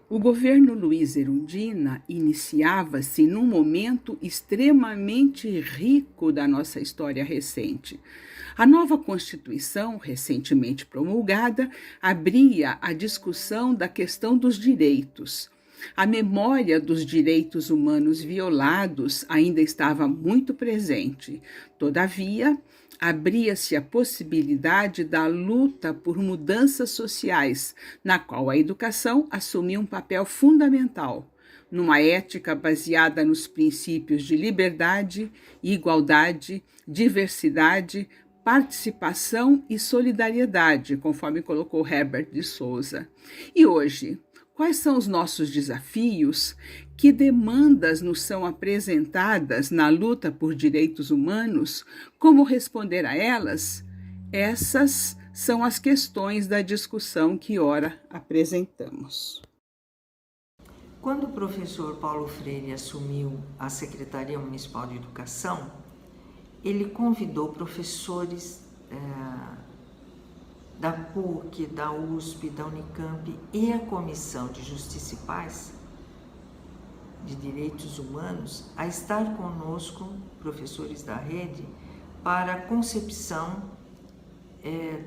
O governo Luiz Erundina iniciava-se num momento extremamente rico da nossa história recente. A nova Constituição, recentemente promulgada, abria a discussão da questão dos direitos. A memória dos direitos humanos violados ainda estava muito presente. Todavia, abria-se a possibilidade da luta por mudanças sociais, na qual a educação assumia um papel fundamental, numa ética baseada nos princípios de liberdade, igualdade, diversidade, participação e solidariedade, conforme colocou Herbert de Souza. E hoje, quais são os nossos desafios? Que demandas nos são apresentadas na luta por direitos humanos? Como responder a elas? Essas são as questões da discussão que ora apresentamos. Quando o professor Paulo Freire assumiu a Secretaria Municipal de Educação, ele convidou professores da PUC, da USP, da Unicamp e a Comissão de Justiça e Paz de Direitos Humanos a estar conosco, professores da rede, para a concepção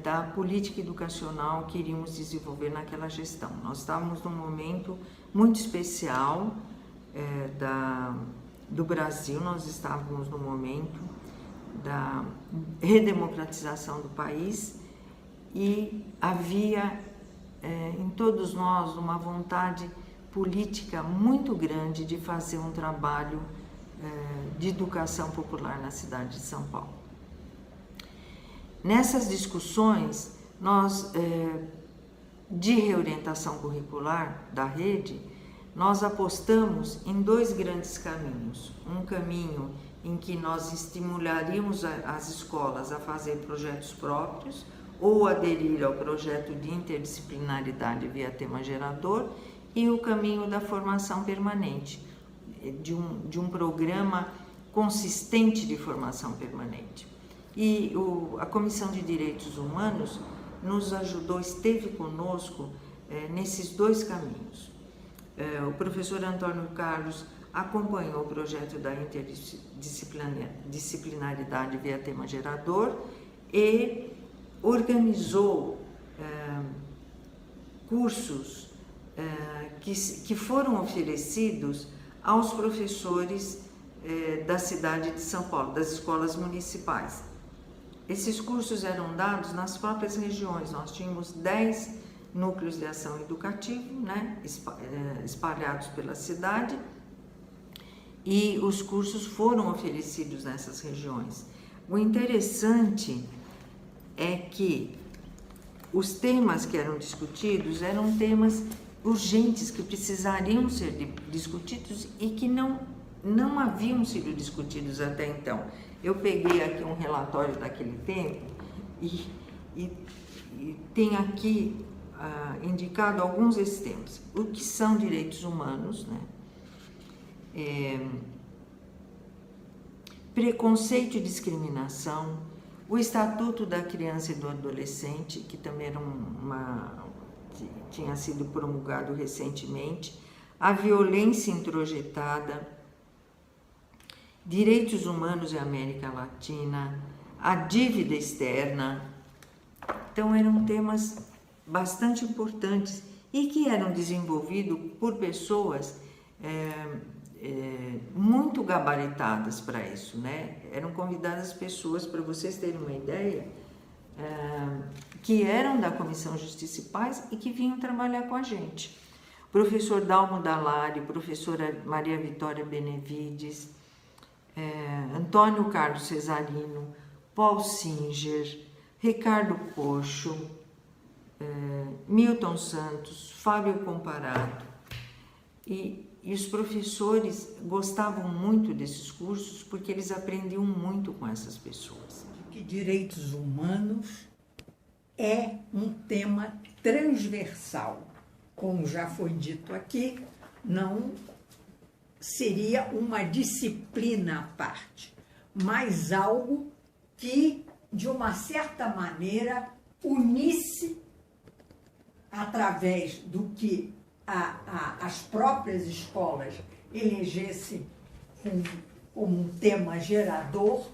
da política educacional que iríamos desenvolver naquela gestão. Nós estávamos num momento muito especial do Brasil, nós estávamos no momento da redemocratização do país e havia em todos nós uma vontade política muito grande de fazer um trabalho de educação popular na cidade de São Paulo. Nessas discussões, nós, de reorientação curricular da rede, nós apostamos em dois grandes caminhos. Um caminho em que nós estimularíamos as escolas a fazer projetos próprios ou aderir ao projeto de interdisciplinaridade via tema gerador, e o caminho da formação permanente, de um programa consistente de formação permanente. E a Comissão de Direitos Humanos nos ajudou, esteve conosco nesses dois caminhos. O professor Antônio Carlos acompanhou o projeto da interdisciplinaridade via tema gerador e organizou cursos que foram oferecidos aos professores da cidade de São Paulo, das escolas municipais. Esses cursos eram dados nas próprias regiões. Nós tínhamos 10 núcleos de ação educativo, né, espalhados pela cidade, e os cursos foram oferecidos nessas regiões. O interessante é que os temas que eram discutidos eram temas urgentes que precisariam ser discutidos e que não haviam sido discutidos até então. Eu peguei aqui um relatório daquele tempo e tem aqui indicado alguns desses temas. O que são direitos humanos, né? Preconceito e discriminação, o Estatuto da Criança e do Adolescente, que também era tinha sido promulgado recentemente, a violência introjetada, direitos humanos em América Latina, a dívida externa. Então eram temas bastante importantes e que eram desenvolvidos por pessoas muito gabaritadas para isso, né? Eram convidadas pessoas, para vocês terem uma ideia, que eram da Comissão Justiça e Paz e que vinham trabalhar com a gente. Professor Dalmo Dallari, professora Maria Vitória Benevides, Antônio Carlos Cesarino, Paul Singer, Ricardo Pocho, Milton Santos, Fábio Comparato. E os professores gostavam muito desses cursos porque eles aprendiam muito com essas pessoas. Que direitos humanos é um tema transversal. Como já foi dito aqui, não seria uma disciplina à parte, mas algo que, de uma certa maneira, unisse através do que as próprias escolas elegessem como um tema gerador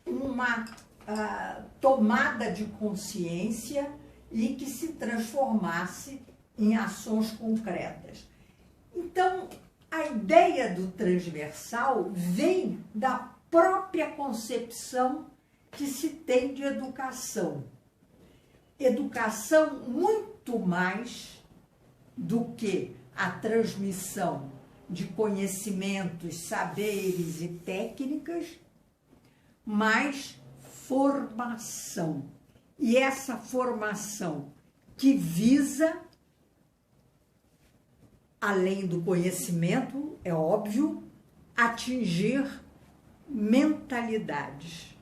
uma tomada de consciência e que se transformasse em ações concretas. Então, a ideia do transversal vem da própria concepção que se tem de educação. Educação muito mais do que a transmissão de conhecimentos, saberes e técnicas, mas formação. E essa formação que visa, além do conhecimento, é óbvio, atingir mentalidades,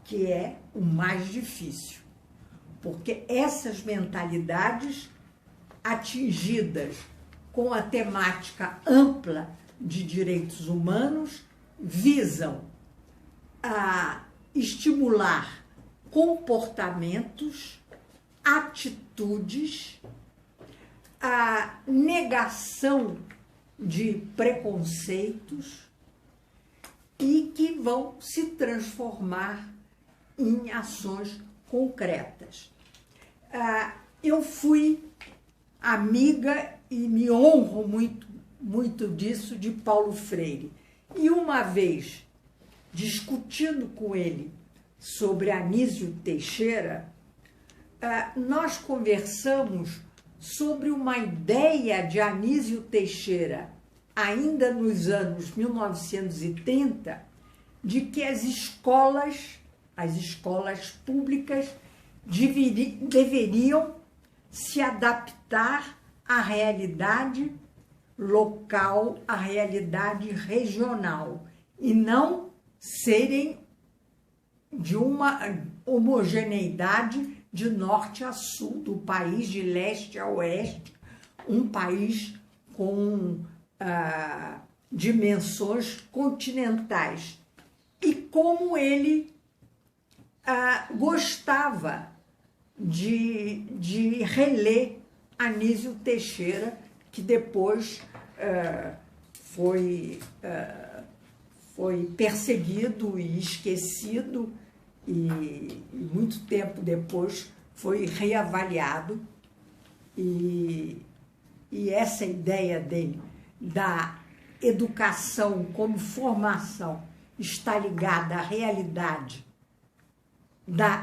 que é o mais difícil. Porque essas mentalidades atingidas com a temática ampla de direitos humanos visam estimular comportamentos, atitudes, a negação de preconceitos e que vão se transformar em ações concretas. Eu fui amiga e me honro muito disso de Paulo Freire. E uma vez, discutindo com ele sobre Anísio Teixeira, nós conversamos sobre uma ideia de Anísio Teixeira, ainda nos anos 1930, de que as escolas públicas deveriam se adaptar à realidade local, à realidade regional, e não serem de uma homogeneidade de norte a sul, do país de leste a oeste, um país com dimensões continentais. E como ele gostava de reler Anísio Teixeira, que depois foi perseguido e esquecido, e muito tempo depois foi reavaliado. E essa ideia dele da educação como formação está ligada à realidade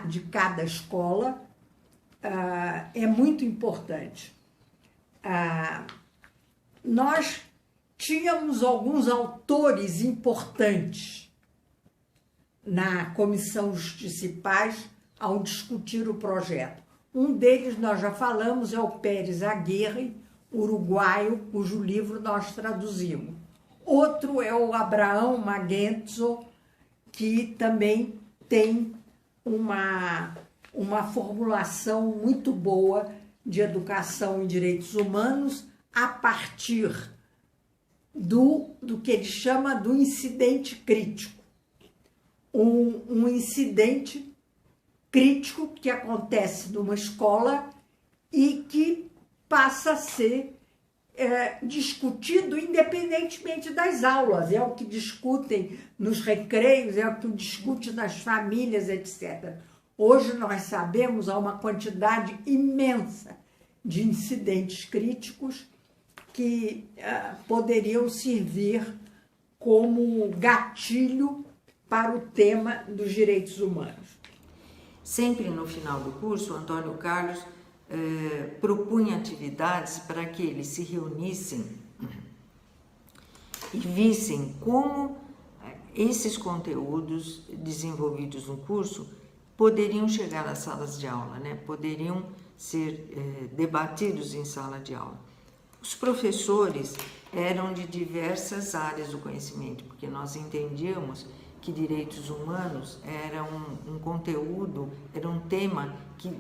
de cada escola, é muito importante. Nós tínhamos alguns autores importantes na Comissão Justiça e Paz ao discutir o projeto. Um deles, nós já falamos, é o Pérez Aguirre, uruguaio, cujo livro nós traduzimos. Outro é o Abraão Maguenzo, que também tem uma formulação muito boa de educação em direitos humanos a partir do que ele chama do incidente crítico. Um incidente crítico que acontece numa escola e que passa a ser discutido independentemente das aulas. É o que discutem nos recreios, é o que discute nas famílias, etc. Hoje nós sabemos há uma quantidade imensa de incidentes críticos que poderiam servir como gatilho para o tema dos direitos humanos. Sempre no final do curso, Antônio Carlos propunha atividades para que eles se reunissem e vissem como esses conteúdos desenvolvidos no curso poderiam chegar às salas de aula, né? Poderiam ser debatidos em sala de aula. Os professores eram de diversas áreas do conhecimento, porque nós entendíamos que direitos humanos era um conteúdo, era um tema que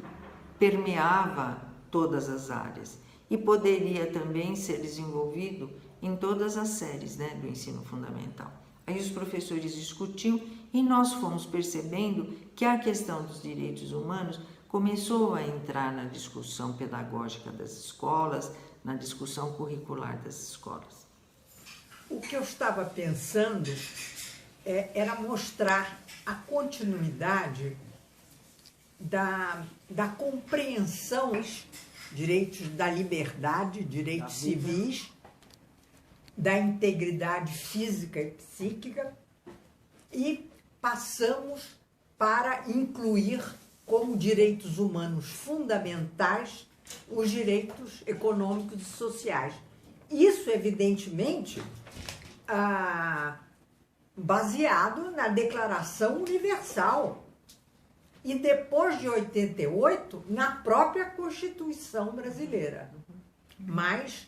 permeava todas as áreas e poderia também ser desenvolvido em todas as séries, né, do ensino fundamental. Aí os professores discutiam e nós fomos percebendo que a questão dos direitos humanos começou a entrar na discussão pedagógica das escolas, na discussão curricular das escolas. O que eu estava pensando era mostrar a continuidade da compreensão dos direitos da liberdade, direitos civis, da integridade física e psíquica, e passamos para incluir como direitos humanos fundamentais os direitos econômicos e sociais. Isso, evidentemente, baseado na Declaração Universal e, depois de 88, na própria Constituição brasileira. Mas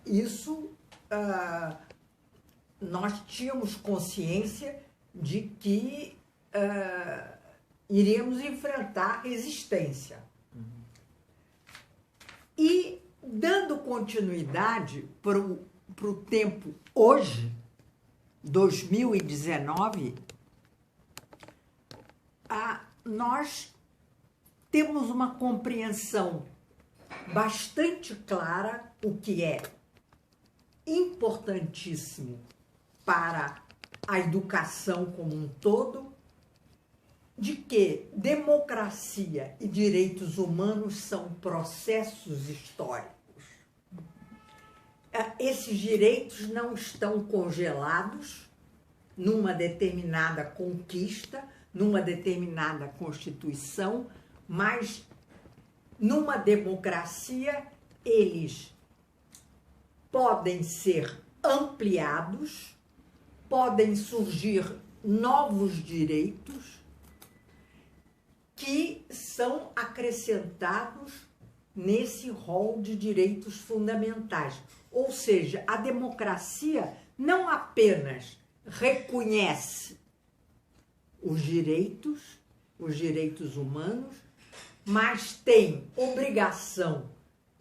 isso nós tínhamos consciência de que iríamos enfrentar resistência. E, dando continuidade para o tempo hoje, 2019, nós temos uma compreensão bastante clara o que é importantíssimo para a educação como um todo, de que democracia e direitos humanos são processos históricos. Esses direitos não estão congelados numa determinada conquista, numa determinada Constituição, mas numa democracia eles podem ser ampliados, podem surgir novos direitos que são acrescentados nesse rol de direitos fundamentais. Ou seja, a democracia não apenas reconhece os direitos humanos, mas tem obrigação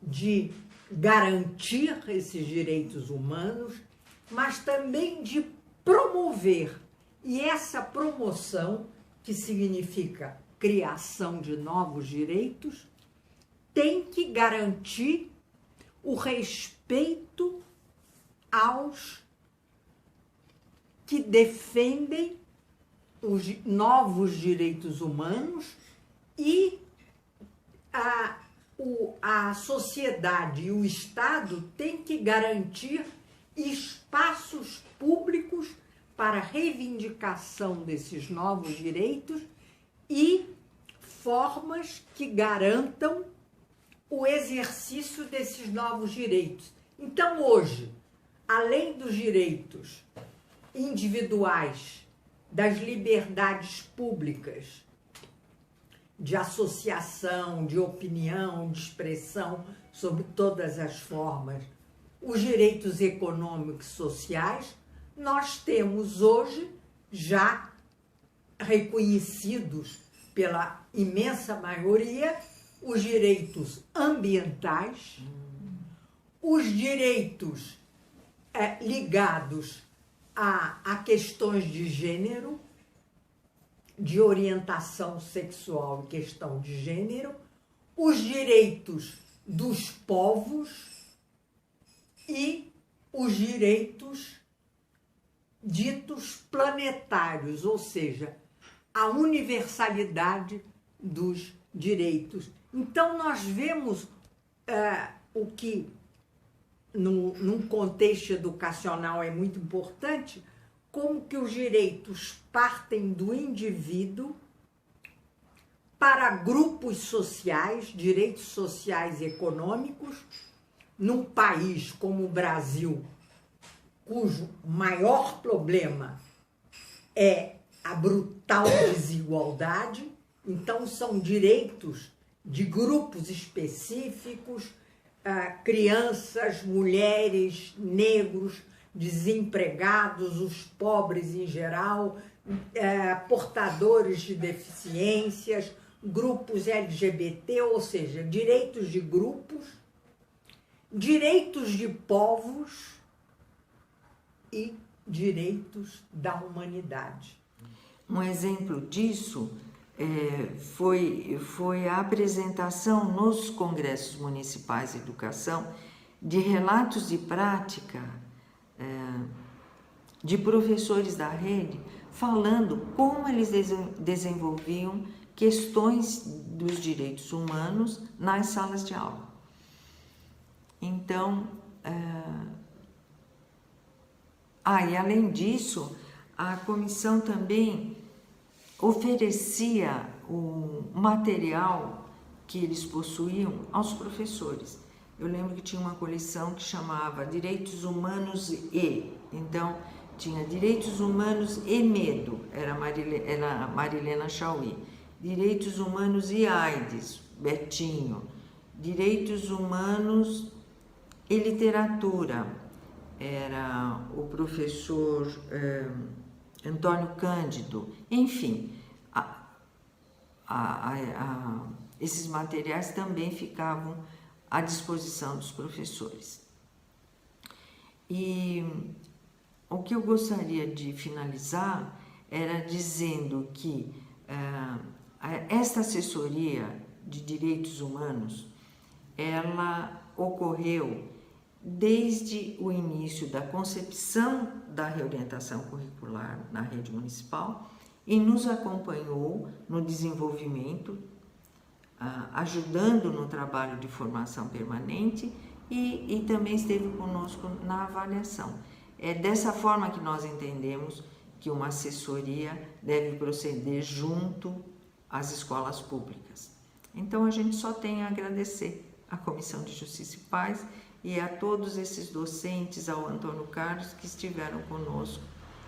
de garantir esses direitos humanos, mas também de promover. E essa promoção, que significa criação de novos direitos, tem que garantir o respeito aos que defendem os novos direitos humanos, e a sociedade e o Estado têm que garantir espaços públicos para reivindicação desses novos direitos e formas que garantam o exercício desses novos direitos. Então, hoje, além dos direitos individuais, das liberdades públicas, de associação, de opinião, de expressão, sob todas as formas, os direitos econômicos e sociais, nós temos hoje já reconhecidos pela imensa maioria os direitos ambientais, os direitos ligados a questões de gênero, de orientação sexual e questão de gênero, os direitos dos povos e os direitos ditos planetários, ou seja, a universalidade dos direitos. Então, nós vemos o que, num contexto educacional, é muito importante, como que os direitos partem do indivíduo para grupos sociais, direitos sociais e econômicos, num país como o Brasil, cujo maior problema é a brutal desigualdade. Então, são direitos de grupos específicos, crianças, mulheres, negros, desempregados, os pobres em geral, portadores de deficiências, grupos LGBT, ou seja, direitos de grupos, direitos de povos e direitos da humanidade. Um exemplo disso foi a apresentação nos congressos municipais de educação de relatos de prática de professores da rede falando como eles desenvolviam questões dos direitos humanos nas salas de aula. Então, e além disso, a comissão também oferecia o material que eles possuíam aos professores. Eu lembro que tinha uma coleção que chamava Direitos Humanos e, então, tinha Direitos Humanos e Medo, era Marilena Chauí. Direitos Humanos e AIDS, Betinho. Direitos Humanos e Literatura, era o professor Antônio Cândido. Enfim, esses materiais também ficavam à disposição dos professores. E o que eu gostaria de finalizar era dizendo que esta assessoria de direitos humanos, ela ocorreu desde o início da concepção da reorientação curricular na rede municipal e nos acompanhou no desenvolvimento, ajudando no trabalho de formação permanente e também esteve conosco na avaliação. É dessa forma que nós entendemos que uma assessoria deve proceder junto às escolas públicas. Então, a gente só tem a agradecer à Comissão de Justiça e Paz e a todos esses docentes, ao Antônio Carlos, que estiveram conosco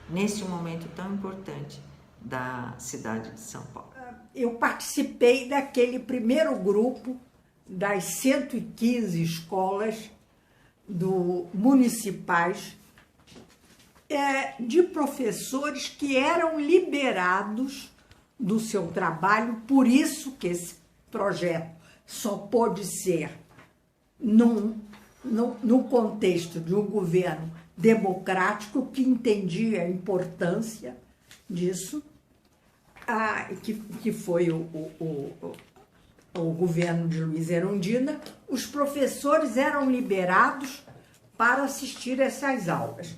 neste momento tão importante da cidade de São Paulo. Eu participei daquele primeiro grupo das 115 escolas municipais de professores que eram liberados do seu trabalho, por isso que esse projeto só pôde ser no contexto de um governo democrático que entendia a importância disso, que foi o governo de Luiz Erundina. Os professores eram liberados para assistir essas aulas.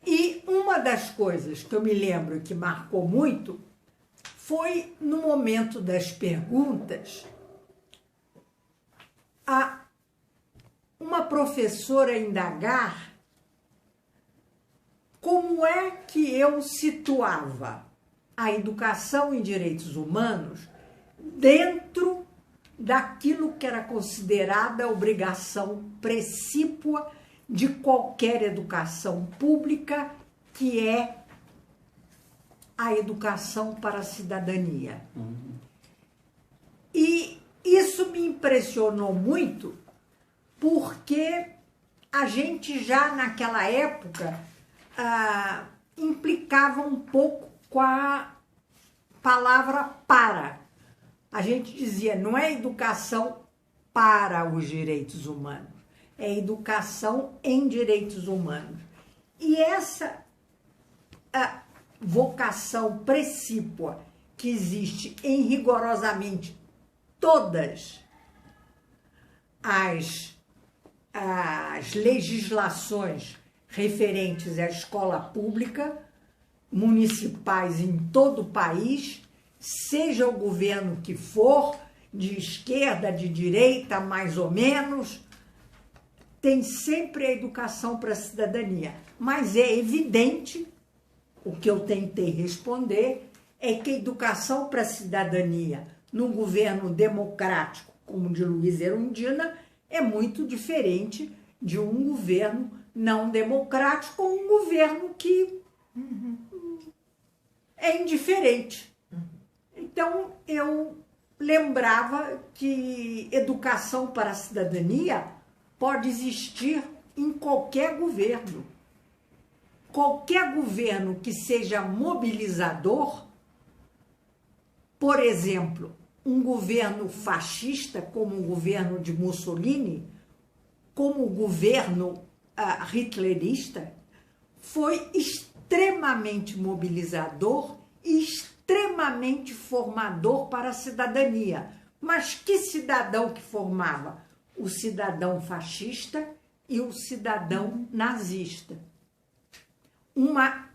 E uma das coisas que eu me lembro que marcou muito foi no momento das perguntas, uma professora indagar como é que eu situava a educação em direitos humanos dentro daquilo que era considerada a obrigação precípua de qualquer educação pública, que é a educação para a cidadania. E isso me impressionou muito, porque a gente já naquela época implicava um pouco com a palavra para. A gente dizia, não é educação para os direitos humanos, é educação em direitos humanos. E essa vocação precípua que existe em rigorosamente todas as legislações referentes à escola pública, municipais em todo o país, seja o governo que for, de esquerda, de direita, mais ou menos, tem sempre a educação para a cidadania. Mas é evidente, o que eu tentei responder, é que a educação para a cidadania num governo democrático como o de Luiz Erundina é muito diferente de um governo não democrático ou um governo que é indiferente. Então, eu lembrava que educação para a cidadania pode existir em qualquer governo. Qualquer governo que seja mobilizador, por exemplo, um governo fascista como o governo de Mussolini, como o governo hitlerista, foi extremamente mobilizador e extremamente extremamente formador para a cidadania. Mas que cidadão que formava? O cidadão fascista e o cidadão nazista. Uma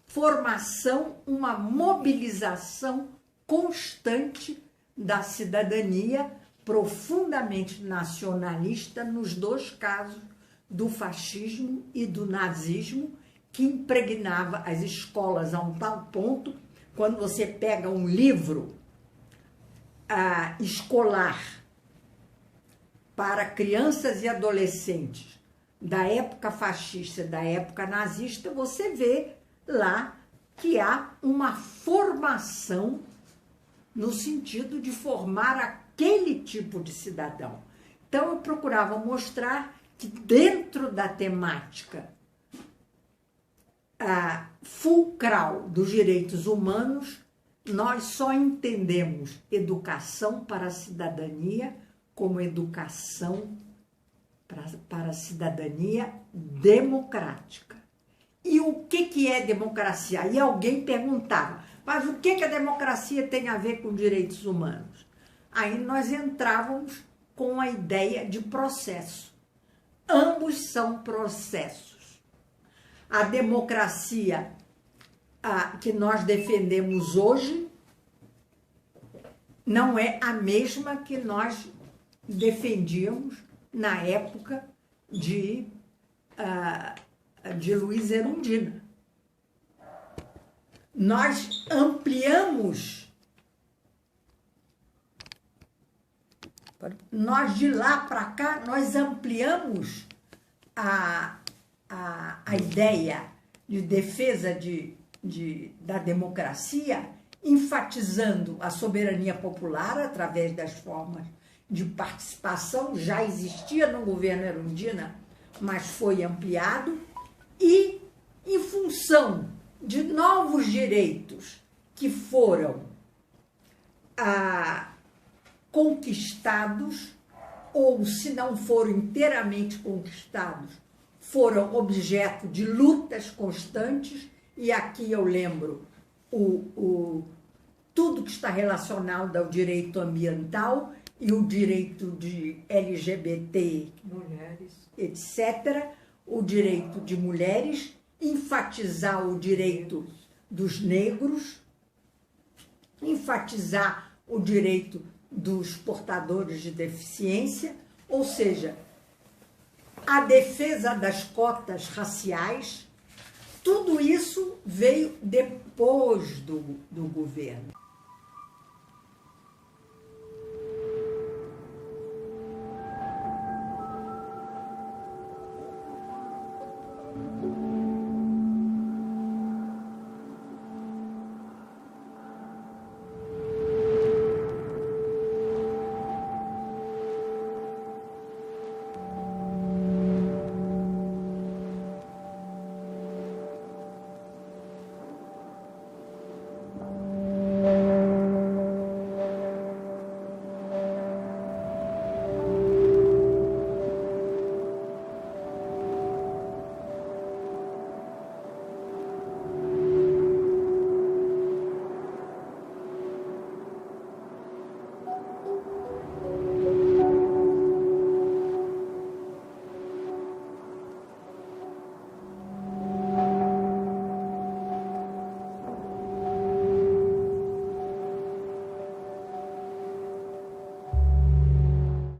formação, uma mobilização constante da cidadania profundamente nacionalista nos dois casos, do fascismo e do nazismo, que impregnava as escolas a um tal ponto, quando você pega um livro escolar para crianças e adolescentes da época fascista e da época nazista, você vê lá que há uma formação no sentido de formar aquele tipo de cidadão. Então, eu procurava mostrar que dentro da temática fulcral dos direitos humanos, nós só entendemos educação para a cidadania como educação para a cidadania democrática. E o que é democracia? Aí alguém perguntava, mas o que a democracia tem a ver com direitos humanos? Aí nós entrávamos com a ideia de processo. Ambos são processos. A democracia que nós defendemos hoje não é a mesma que nós defendíamos na época de Luiz Erundina. Nós ampliamos, nós de lá para cá, nós ampliamos a ideia de defesa da democracia, enfatizando a soberania popular através das formas de participação, já existia no governo Erundina, mas foi ampliado, e em função de novos direitos que foram conquistados, ou se não foram inteiramente conquistados, foram objeto de lutas constantes, e aqui eu lembro tudo que está relacionado ao direito ambiental e o direito de LGBT, mulheres, etc., o direito de mulheres, enfatizar o direito dos negros, enfatizar o direito dos portadores de deficiência, ou seja, a defesa das cotas raciais. Tudo isso veio depois do governo.